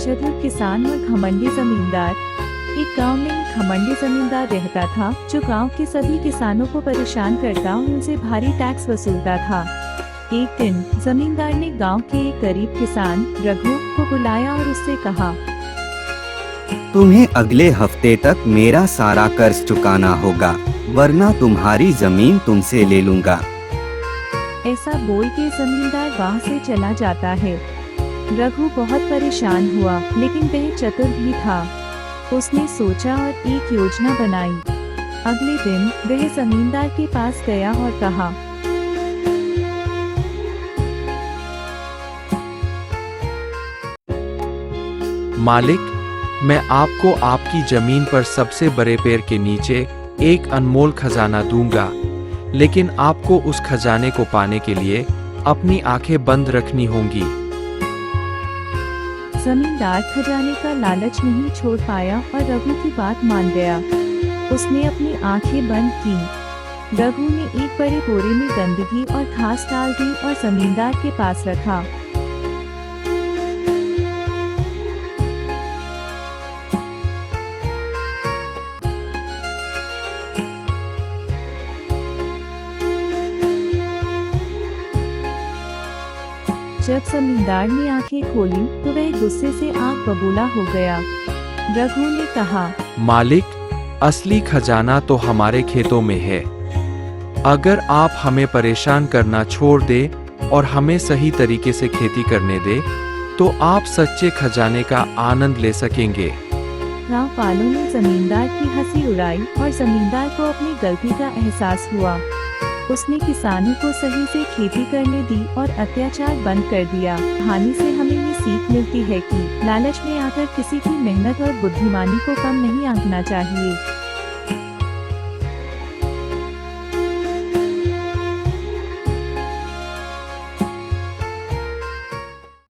चतुर किसान और घमंडी जमींदार। एक गांव में एक घमंडी जमींदार रहता था जो गांव के सभी किसानों को परेशान करता और उनसे भारी टैक्स वसूलता था। एक दिन जमींदार ने गांव के एक गरीब किसान रघु को बुलाया और उससे कहा, तुम्हें अगले हफ्ते तक मेरा सारा कर्ज चुकाना होगा, वरना तुम्हारी जमीन तुमसे ले लूंगा। ऐसा बोल के जमींदार वहाँ से चला जाता है। रघु बहुत परेशान हुआ, लेकिन वह चतुर भी था। उसने सोचा और एक योजना बनाई। अगले दिन वह जमींदार के पास गया और कहा, मालिक, मैं आपको आपकी जमीन पर सबसे बड़े पेड़ के नीचे एक अनमोल खजाना दूंगा, लेकिन आपको उस खजाने को पाने के लिए अपनी आंखें बंद रखनी होंगी। जमींदार खजाने का लालच नहीं छोड़ पाया और रघु की बात मान गया। उसने अपनी आंखें बंद की। रघु ने एक बड़े बोरे में गंदगी और घास डाल दी और जमींदार के पास रखा। जब जमींदार ने आंखें खोली तो वह गुस्से से आग बबूला हो गया। रघु ने कहा, मालिक, असली खजाना तो हमारे खेतों में है। अगर आप हमें परेशान करना छोड़ दे और हमें सही तरीके से खेती करने दे, तो आप सच्चे खजाने का आनंद ले सकेंगे। गांव वालों ने जमींदार की हंसी उड़ाई और जमींदार को अपनी गलती का एहसास हुआ। उसने किसानों को सही से खेती करने दी और अत्याचार बंद कर दिया। कहानी से हमें ये सीख मिलती है कि लालच में आकर किसी की मेहनत और बुद्धिमानी को कम नहीं आंकना चाहिए।